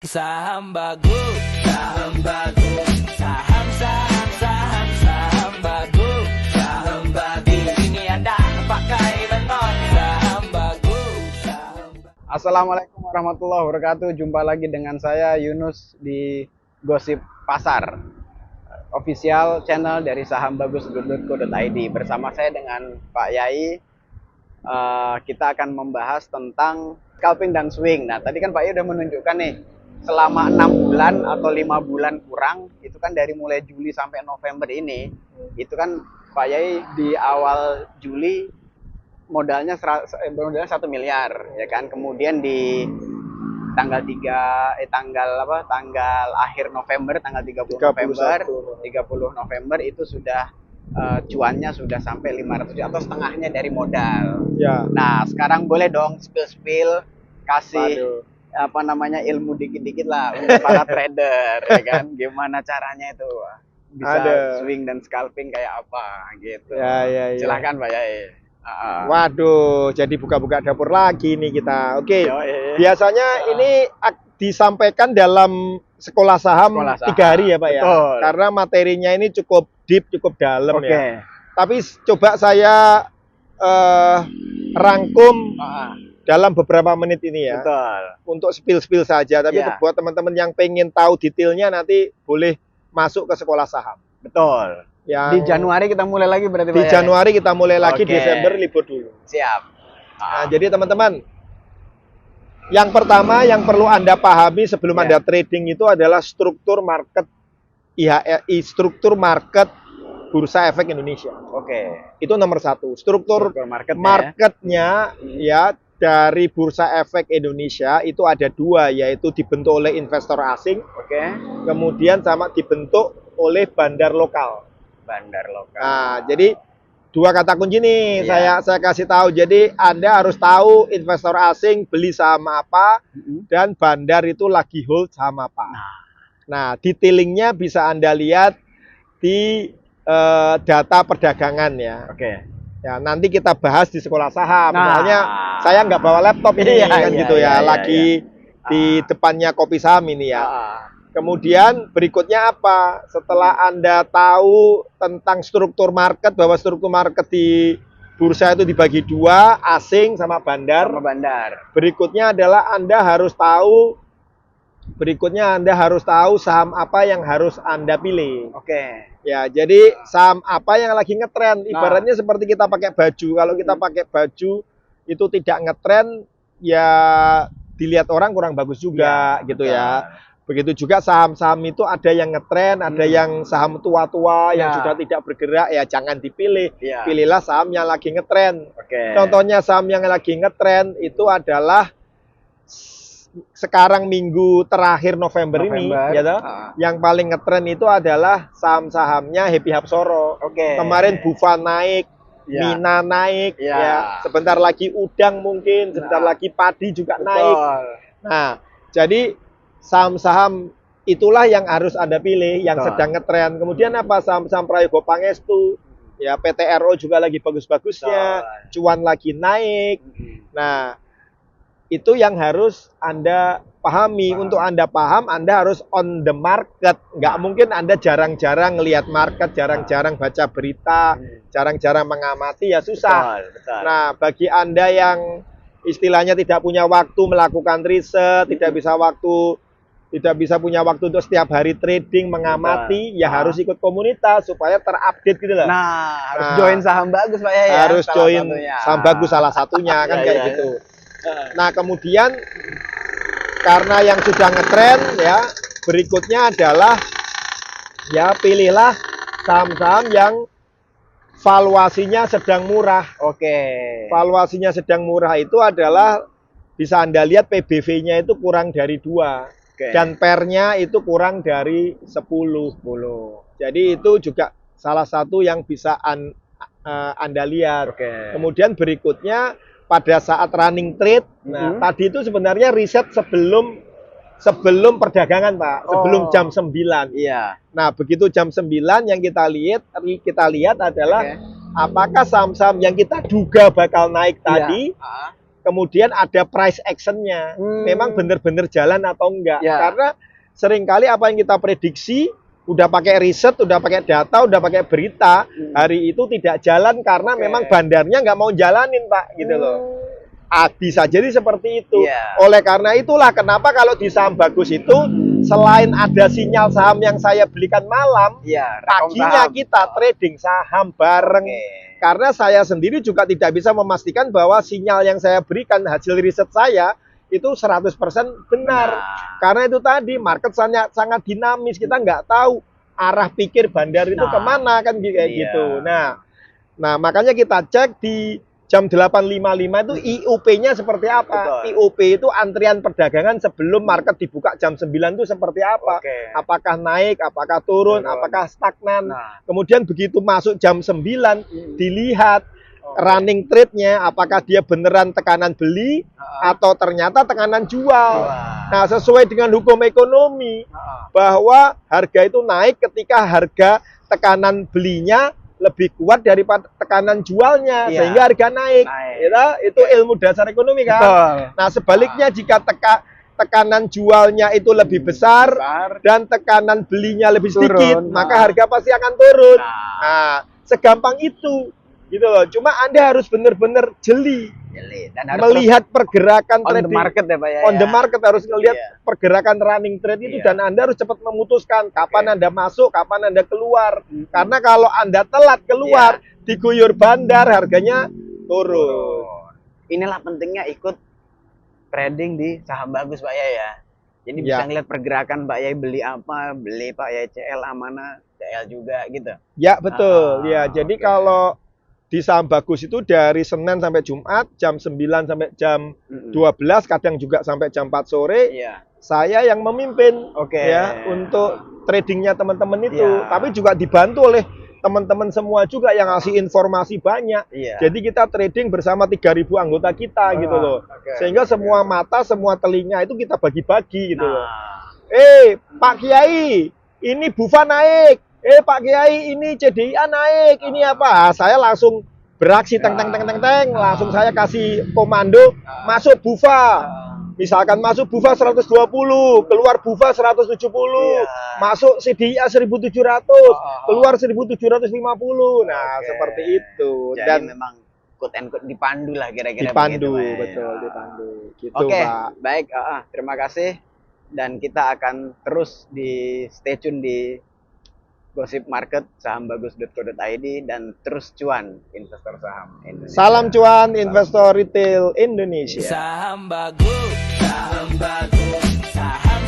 Saham bagus, saham bagus, saham saham saham saham bagus, saham bagus. Ini ada pakai beton, saham bagus, saham bagus. Assalamualaikum warahmatullahi wabarakatuh. Jumpa lagi dengan saya Yunus di Gosip Pasar, official channel dari sahambagus.co.id. Bersama saya dengan Pak Yai, kita akan membahas tentang scalping dan swing. Nah, tadi kan Pak Yai udah menunjukkan nih, selama 6 bulan atau 5 bulan kurang, itu kan dari mulai Juli sampai November ini, itu kan Pak Yai di awal Juli modalnya 1 miliar, ya kan. Kemudian di tanggal akhir November, tanggal 30 November itu sudah cuannya sudah sampai 500 juta atau setengahnya dari modal. Ya. Nah, sekarang boleh dong spill kasih Waduh. ilmu dikit-dikit lah untuk para trader, ya kan. Gimana caranya itu bisa swing dan scalping kayak apa gitu. Ya. Silahkan Pak Yai. Waduh, jadi buka-buka dapur lagi nih kita. Oke. Yoi. Biasanya ini disampaikan dalam sekolah saham 3 hari ya Pak ya. Betul. Karena materinya ini cukup deep, cukup dalam Oke. ya. Tapi coba saya rangkum dalam beberapa menit ini ya. Betul. Untuk spill saja. Tapi Ya. buat teman-teman yang pengen tahu detailnya nanti boleh masuk ke sekolah saham. Betul. Di Januari kita mulai lagi berarti Pak Di Yai? Januari kita mulai lagi, Oke. Desember libur dulu. Siap. Nah, jadi teman-teman, yang pertama yang perlu Anda pahami sebelum Ya. Anda trading itu adalah struktur market IHSI, struktur market Bursa Efek Indonesia. Oke. Itu nomor 1. Struktur marketnya ya dari Bursa Efek Indonesia itu ada 2, yaitu dibentuk oleh investor asing, Oke. kemudian sama dibentuk oleh bandar lokal. Bandar lokal. Nah, jadi 2 kata kunci nih Iya. saya kasih tahu. Jadi Anda harus tahu investor asing beli saham apa dan bandar itu lagi hold saham apa. Nah, detailingnya bisa Anda lihat di data perdagangan ya. Oke. Ya, nanti kita bahas di sekolah saham. Nah. Soalnya saya nggak bawa laptop ini kan gitu ya. Iya. Lagi di depannya kopi saham ini ya. Kemudian berikutnya apa? Setelah Anda tahu tentang struktur market, bahwa struktur market di bursa itu dibagi 2, asing sama bandar. Sama bandar. Berikutnya adalah Anda harus tahu saham apa yang harus Anda pilih. Oke. Ya, jadi saham apa yang lagi ngetren. Ibaratnya seperti kita pakai baju. Kalau kita pakai baju itu tidak ngetren, ya dilihat orang kurang bagus juga gitu ya. Begitu juga saham-saham itu ada yang ngetren, ada yang saham tua-tua yang sudah tidak bergerak, ya jangan dipilih. Ya. Pilihlah saham yang lagi ngetren. Oke. Contohnya saham yang lagi ngetren itu adalah sekarang minggu terakhir November ini, ya toh, yang paling ngetren itu adalah saham-sahamnya Happy Hapsoro. Oke. Kemarin Bufa naik, Ya. Mina naik, Ya. ya. Sebentar lagi udang mungkin, sebentar lagi padi juga naik. Nah, jadi saham-saham itulah yang harus Anda pilih, yang sedang ngetren. Kemudian apa? Saham-saham Prayogo Pangestu, ya PTRO juga lagi bagus-bagusnya, cuan lagi naik. Nah, itu yang harus Anda pahami. Untuk Anda paham, Anda harus on the market. Nggak mungkin Anda jarang-jarang ngelihat market, jarang-jarang baca berita, jarang-jarang mengamati, ya susah. Betul. Nah, bagi Anda yang istilahnya tidak punya waktu melakukan riset, tidak bisa punya waktu untuk setiap hari trading, mengamati, ya harus ikut komunitas supaya terupdate gitu loh. Harus join saham bagus Pak Yai. Harus join saham bagus salah satunya kan kayak gitu. Nah, kemudian karena yang sudah ngetren ya, berikutnya adalah ya pilihlah saham-saham yang valuasinya sedang murah. Oke. Valuasinya sedang murah itu adalah bisa Anda lihat PBV-nya itu kurang dari 2 dan PER-nya itu kurang dari 10. Jadi itu juga salah satu yang bisa Anda lihat. Kemudian berikutnya pada saat running trade, tadi itu sebenarnya riset sebelum perdagangan Pak, sebelum jam 9. Iya. Nah, begitu jam 9 yang kita lihat adalah apakah saham-saham yang kita duga bakal naik tadi kemudian ada price action-nya. Memang benar-benar jalan atau enggak. Ya. Karena seringkali apa yang kita prediksi, udah pakai riset, udah pakai data, udah pakai berita, hari itu tidak jalan karena memang bandarnya nggak mau jalanin, Pak, gitu loh. Bisa jadi seperti itu. Iya. Oleh karena itulah kenapa kalau di saham bagus itu selain ada sinyal saham yang saya belikan malam, Iya, paginya kita trading saham bareng. Oke. Karena saya sendiri juga tidak bisa memastikan bahwa sinyal yang saya berikan hasil riset saya itu 100% benar. Karena itu tadi market sangat dinamis, kita nggak tahu arah pikir bandar itu kemana kan kayak gitu. Nah, makanya kita cek di jam 8.55 itu IUP-nya seperti apa? Betul. IUP itu antrian perdagangan sebelum market dibuka jam 9 itu seperti apa? Oke. Apakah naik, apakah turun, apakah stagnan? Nah. Kemudian begitu masuk jam 9 dilihat running trade-nya apakah dia beneran tekanan beli atau ternyata tekanan jual. Nah, sesuai dengan hukum ekonomi bahwa harga itu naik ketika harga tekanan belinya lebih kuat daripada tekanan jualnya, sehingga harga naik. Itu ilmu dasar ekonomi kan. Betul. Nah, sebaliknya jika tekanan jualnya itu lebih besar dan tekanan belinya lebih sedikit, maka harga pasti akan turun. Nah, segampang itu, gitu loh. Cuma Anda harus benar-benar jeli. Dan harus Melihat pergerakan on the trading market ya, Pak ya. on the market, harus ngelihat pergerakan running trade itu, dan Anda harus cepat memutuskan kapan Anda masuk, kapan Anda keluar. Karena kalau Anda telat keluar, diguyur bandar, harganya turun. Inilah pentingnya ikut trading di saham bagus, Pak ya. Jadi bisa ngeliat pergerakan Pak Yai beli apa, beli Pak Yai CL Amanah, CL juga gitu. Ya, betul. Jadi kalau di saham bagus itu dari Senin sampai Jumat jam 9 sampai jam 12, kadang juga sampai jam 4 sore. Saya yang memimpin untuk tradingnya teman-teman itu. Tapi juga dibantu oleh teman-teman semua juga yang ngasih informasi banyak. Jadi kita trading bersama 3.000 anggota kita gitu loh. Sehingga semua mata, semua telinga itu kita bagi-bagi gitu loh. Pak Kiai, ini Bufa naik. Pak Kiai, ini CDIA naik, ini apa? Saya langsung beraksi teng, langsung saya kasih komando masuk Bufa. Misalkan masuk Bufa 120, keluar Bufa 170, masuk CDIA 1.700, keluar 1.750. Nah, seperti itu. Jadi Dan memang quote and quote dipandu lah kira-kira dipandu, begitu, betul, dipandu. Gitu, Oke, Pak. baik. Terima kasih. Dan kita akan terus di stay tune di Gosip Market, sahambagus.co.id, dan terus cuan investor saham Indonesia. Salam cuan investor retail Indonesia. Saham bagus, saham bagus, saham